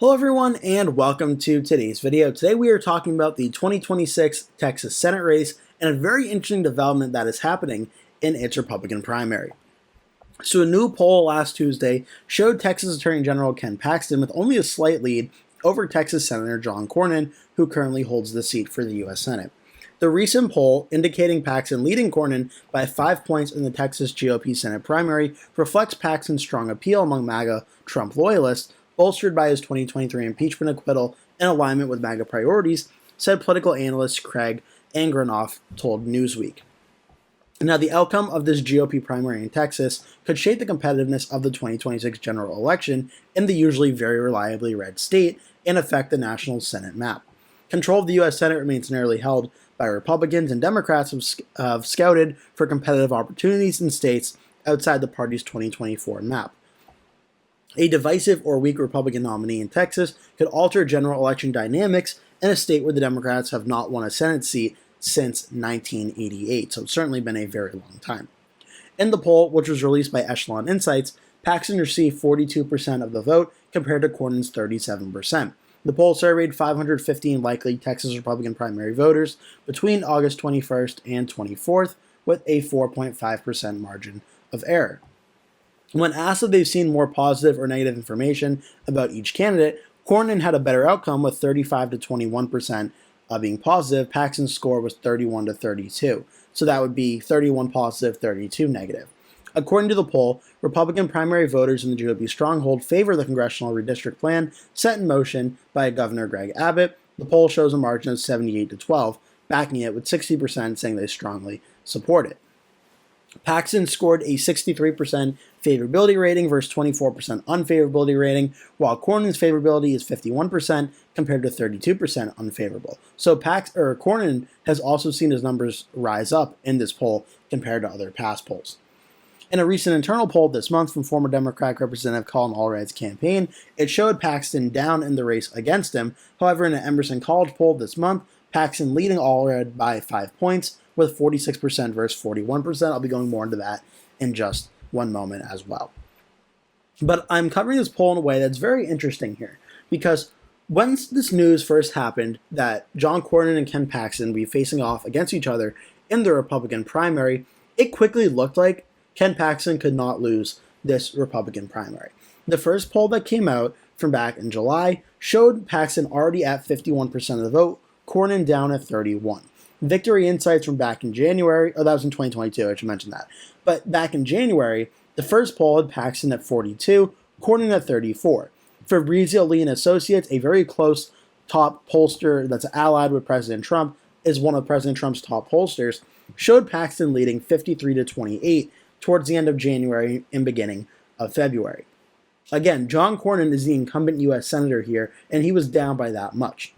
Hello everyone and welcome to today's video. Today we are talking about the 2026 Texas Senate race and a very interesting development that is happening in its Republican primary. So a new poll last Tuesday showed Texas Attorney General Ken Paxton with only a slight lead over Texas Senator John Cornyn, who currently holds the seat for the U.S. Senate. The recent poll indicating Paxton leading Cornyn by 5 points in the Texas GOP Senate primary reflects Paxton's strong appeal among MAGA Trump loyalists, bolstered by his 2023 impeachment acquittal and alignment with MAGA priorities, said political analyst Craig Angranoff told Newsweek. Now, the outcome of this GOP primary in Texas could shape the competitiveness of the 2026 general election in the usually very reliably red state and affect the national Senate map. Control of the U.S. Senate remains narrowly held by Republicans, and Democrats have scouted for competitive opportunities in states outside the party's 2024 map. A divisive or weak Republican nominee in Texas could alter general election dynamics in a state where the Democrats have not won a Senate seat since 1988, so it's certainly been a very long time. In the poll, which was released by Echelon Insights, Paxton received 42% of the vote compared to Cornyn's 37%. The poll surveyed 515 likely Texas Republican primary voters between August 21st and 24th, with a 4.5% margin of error. When asked if they've seen more positive or negative information about each candidate, Cornyn had a better outcome with 35 to 21% being positive. Paxton's score was 31 to 32. So that would be 31 positive, 32 negative. According to the poll, Republican primary voters in the GOP stronghold favor the congressional redistrict plan set in motion by Governor Greg Abbott. The poll shows a margin of 78 to 12, backing it with 60% saying they strongly support it. Paxton scored a 63% favorability rating versus 24% unfavorability rating, while Cornyn's favorability is 51% compared to 32% unfavorable. So Cornyn has also seen his numbers rise up in this poll compared to other past polls. In a recent internal poll this month from former Democratic Representative Colin Allred's campaign, it showed Paxton down in the race against him. However, in an Emerson College poll this month, Paxton leading Allred by 5 points, with 46% versus 41%. I'll be going more into that in just one moment as well. But I'm covering this poll in a way that's very interesting here, because when this news first happened that John Cornyn and Ken Paxton would be facing off against each other in the Republican primary, it quickly looked like Ken Paxton could not lose this Republican primary. The first poll that came out from back in July showed Paxton already at 51% of the vote, Cornyn down at 31%. Victory Insights from back in January, that was in 2022, I should mention that. But back in January, the first poll had Paxton at 42, Cornyn at 34. Fabrizio Lee and Associates, a very close top pollster that's allied with President Trump, is one of President Trump's top pollsters, showed Paxton leading 53 to 28 towards the end of January and beginning of February. Again, John Cornyn is the incumbent U.S. Senator here, and he was down by that much.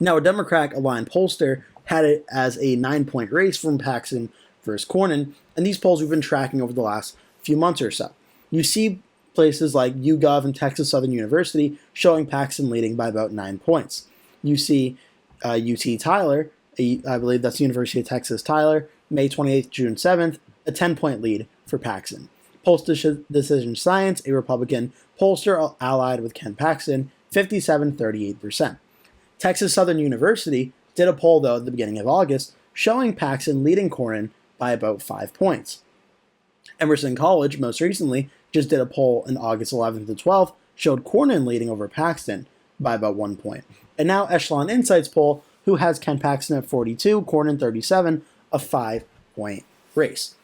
Now, a Democrat-aligned pollster had it as a 9-point race from Paxton versus Cornyn, and these polls we've been tracking over the last few months or so. You see places like YouGov and Texas Southern University showing Paxton leading by about 9 points. You see UT Tyler, I believe that's University of Texas Tyler, May 28th, June 7th, a 10-point lead for Paxton. Pulse Decision Science, a Republican pollster allied with Ken Paxton, 57-38%. Texas Southern University did a poll, though, at the beginning of August, showing Paxton leading Cornyn by about 5 points. Emerson College, most recently, just did a poll in August 11th to 12th, showed Cornyn leading over Paxton by about 1 point. And now Echelon Insights poll, who has Ken Paxton at 42, Cornyn 37, a 5-point race.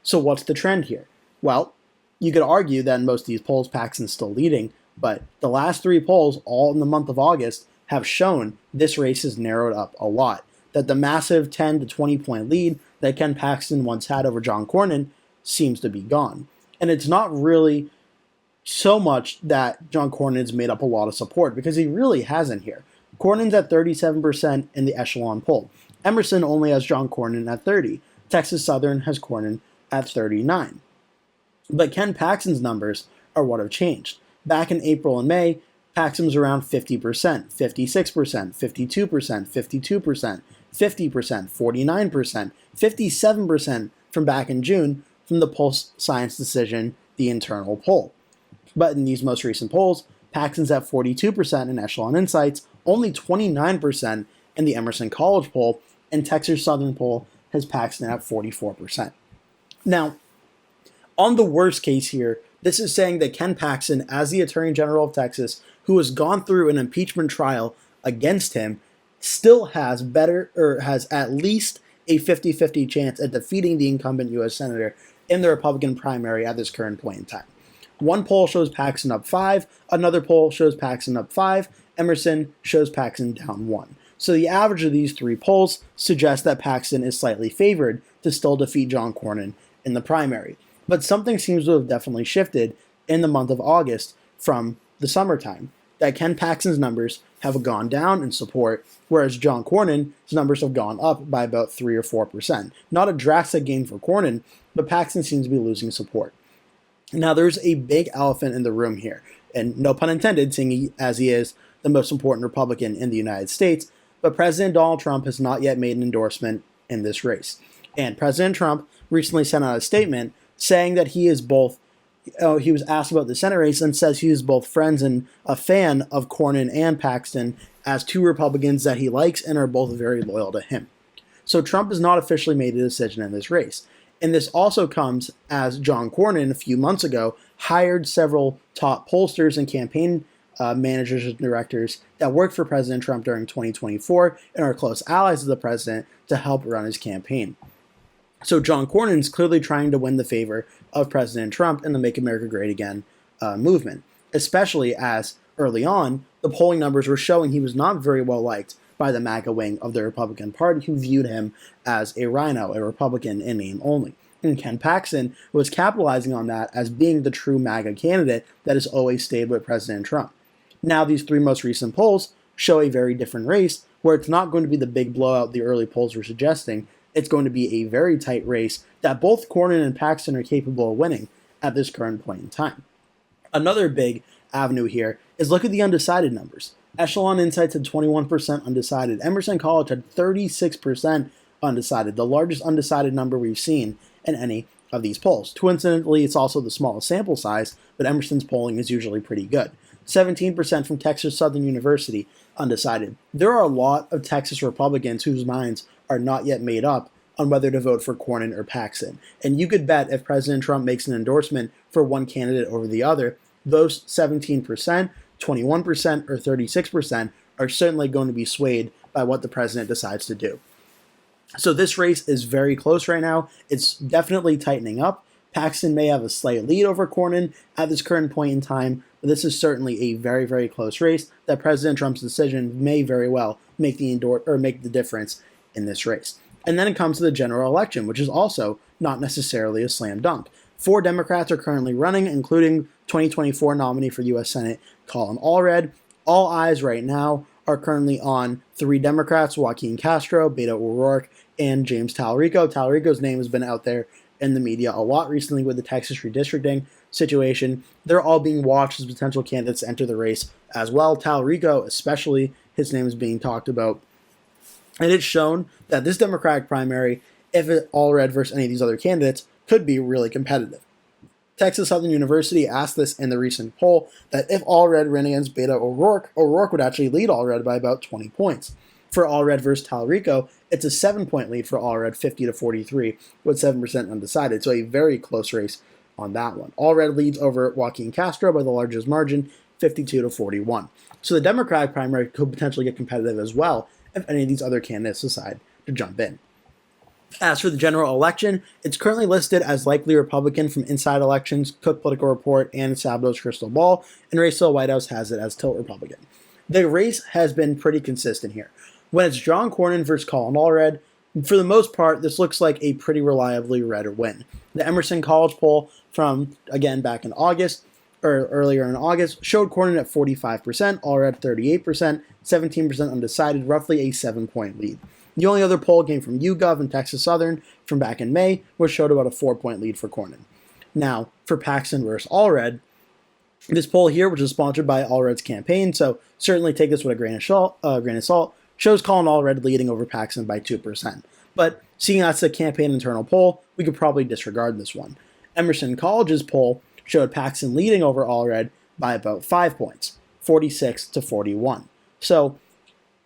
So what's the trend here? Well, you could argue that in most of these polls, Paxton's still leading, but the last 3 polls, all in the month of August, have shown this race has narrowed up a lot, that the massive 10 to 20 point lead that Ken Paxton once had over John Cornyn seems to be gone. And it's not really so much that John Cornyn's made up a lot of support, because he really hasn't here. Cornyn's at 37% in the Echelon poll. Emerson only has John Cornyn at 30. Texas Southern has Cornyn at 39. But Ken Paxton's numbers are what have changed. Back in April and May, Paxton was around 50%, 56%, 52%, 52%, 50%, 49%, 57% from back in June from the Pulse Science Decision, the internal poll. But in these most recent polls, Paxton's at 42% in Echelon Insights, only 29% in the Emerson College poll, and Texas Southern poll has Paxton at 44%. Now, on the worst case here, this is saying that Ken Paxton, as the Attorney General of Texas, who has gone through an impeachment trial against him, still has at least a 50-50 chance at defeating the incumbent U.S. Senator in the Republican primary at this current point in time. One poll shows Paxton up 5, another poll shows Paxton up 5, Emerson shows Paxton down 1. So the average of these three polls suggests that Paxton is slightly favored to still defeat John Cornyn in the primary. But something seems to have definitely shifted in the month of August from the summertime, that Ken Paxton's numbers have gone down in support, whereas John Cornyn's numbers have gone up by about 3 or 4%. Not a drastic gain for Cornyn, but Paxton seems to be losing support. Now, there's a big elephant in the room here, and no pun intended, seeing as he is the most important Republican in the United States, but President Donald Trump has not yet made an endorsement in this race. And President Trump recently sent out a statement saying that he is both, he was asked about the Senate race and says he is both friends and a fan of Cornyn and Paxton as two Republicans that he likes and are both very loyal to him. So Trump has not officially made a decision in this race. And this also comes as John Cornyn, a few months ago, hired several top pollsters and campaign managers and directors that worked for President Trump during 2024 and are close allies of the president to help run his campaign. So John Cornyn is clearly trying to win the favor of President Trump in the Make America Great Again movement, especially as early on, the polling numbers were showing he was not very well liked by the MAGA wing of the Republican Party, who viewed him as a rhino, a Republican in name only. And Ken Paxton was capitalizing on that as being the true MAGA candidate that has always stayed with President Trump. Now, these three most recent polls show a very different race, where it's not going to be the big blowout the early polls were suggesting. It's going to be a very tight race that both Cornyn and Paxton are capable of winning at this current point in time. Another big avenue here is look at the undecided numbers. Echelon Insights had 21% undecided. Emerson College had 36% undecided, the largest undecided number we've seen in any of these polls. Coincidentally, it's also the smallest sample size, but Emerson's polling is usually pretty good. 17% from Texas Southern University undecided. There are a lot of Texas Republicans whose minds are not yet made up on whether to vote for Cornyn or Paxton. And you could bet if President Trump makes an endorsement for one candidate over the other, those 17%, 21%, or 36% are certainly going to be swayed by what the president decides to do. So this race is very close right now. It's definitely tightening up. Paxton may have a slight lead over Cornyn at this current point in time, but this is certainly a very, very close race that President Trump's decision may very well make the difference in this race. And then it comes to the general election, which is also not necessarily a slam dunk. 4 Democrats are currently running, including 2024 nominee for U.S. Senate Colin Allred. All eyes right now are currently on 3 Democrats, Joaquin Castro, Beto O'Rourke, and James Talarico. Talarico's name has been out there in the media a lot recently with the Texas redistricting situation. They're all being watched as potential candidates to enter the race as well. Talarico, especially, his name is being talked about. And it's shown that this Democratic primary, if it Allred versus any of these other candidates, could be really competitive. Texas Southern University asked this in the recent poll that if Allred ran against Beto O'Rourke, O'Rourke would actually lead Allred by about 20 points. For Allred versus Talarico, it's a 7-point lead for Allred, 50-43, with 7% undecided. So a very close race on that one. Allred leads over Joaquin Castro by the largest margin, 52-41. So the Democratic primary could potentially get competitive as well if any of these other candidates decide to jump in. As for the general election, it's currently listed as likely Republican from Inside Elections, Cook Political Report, and Sabado's Crystal Ball, and Racewell White House has it as tilt Republican. The race has been pretty consistent here. When it's John Cornyn versus Colin Allred, for the most part, this looks like a pretty reliably red win. The Emerson College poll from, again, back in August, or earlier in August, showed Cornyn at 45%, Allred 38%, 17% undecided, roughly a 7-point lead. The only other poll came from YouGov and Texas Southern from back in May, which showed about a 4-point lead for Cornyn. Now, for Paxton versus Allred, this poll here, which is sponsored by Allred's campaign, so certainly take this with a grain of salt, shows Colin Allred leading over Paxton by 2%. But seeing that's a campaign internal poll, we could probably disregard this one. Emerson College's poll showed Paxton leading over Allred by about 5 points. 46 to 41. So,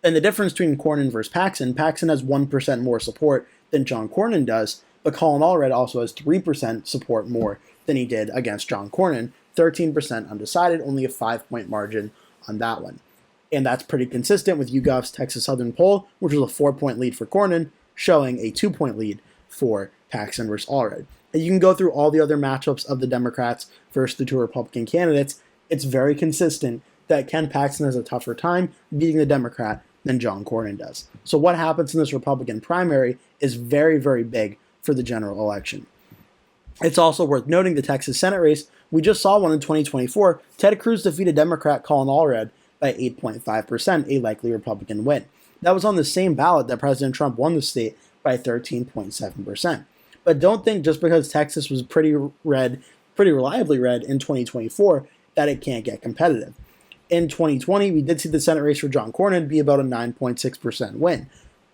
and the difference between Cornyn versus Paxton has 1% more support than John Cornyn does, but Colin Allred also has 3% support more than he did against John Cornyn, 13% undecided, only a 5-point margin on that one. And that's pretty consistent with YouGov's Texas Southern poll, which was a 4-point lead for Cornyn, showing a 2-point lead for Paxton versus Allred. And you can go through all the other matchups of the Democrats versus the two Republican candidates. It's very consistent that Ken Paxton has a tougher time beating the Democrat than John Cornyn does. So what happens in this Republican primary is very, very big for the general election. It's also worth noting the Texas Senate race. We just saw one in 2024. Ted Cruz defeated Democrat Colin Allred by 8.5%, a likely Republican win. That was on the same ballot that President Trump won the state by 13.7%. But don't think just because Texas was pretty reliably red in 2024 that it can't get competitive. In 2020, we did see the Senate race for John Cornyn be about a 9.6% win.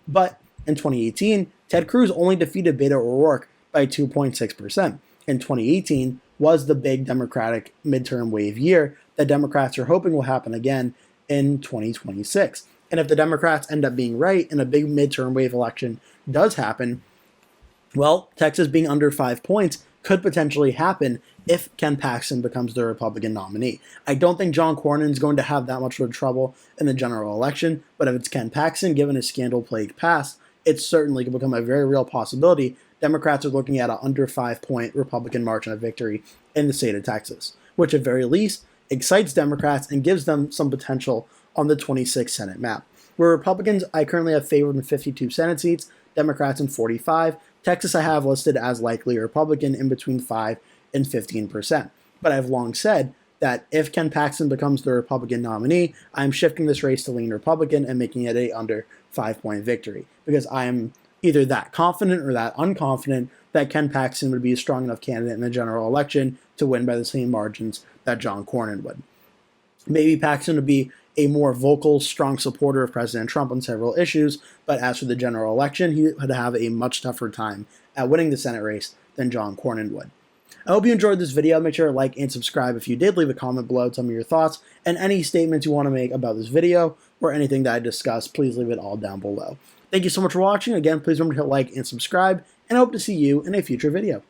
But in 2018, Ted Cruz only defeated Beto O'Rourke by 2.6%. In 2018 was the big Democratic midterm wave year that Democrats are hoping will happen again in 2026. And if the Democrats end up being right and a big midterm wave election does happen, well, Texas being under 5 points could potentially happen if Ken Paxton becomes the Republican nominee. I don't think John Cornyn is going to have that much trouble in the general election, but if it's Ken Paxton, given his scandal-plagued past, it certainly could become a very real possibility. Democrats are looking at an under 5-point Republican margin of victory in the state of Texas, which at very least excites Democrats and gives them some potential on the 26th Senate map. Where Republicans, I currently have favored in 52 Senate seats, Democrats in 45. Texas I have listed as likely Republican in between 5 and 15%. But I've long said that if Ken Paxton becomes the Republican nominee, I'm shifting this race to lean Republican and making it a under 5-point victory, because I am either that confident or that unconfident that Ken Paxton would be a strong enough candidate in the general election to win by the same margins that John Cornyn would. Maybe Paxton would be a more vocal, strong supporter of President Trump on several issues, but as for the general election, he would have a much tougher time at winning the Senate race than John Cornyn would. I hope you enjoyed this video. Make sure to like and subscribe. If you did, leave a comment below, tell me your thoughts, and any statements you want to make about this video or anything that I discussed, please leave it all down below. Thank you so much for watching. Again, please remember to hit like and subscribe, and I hope to see you in a future video.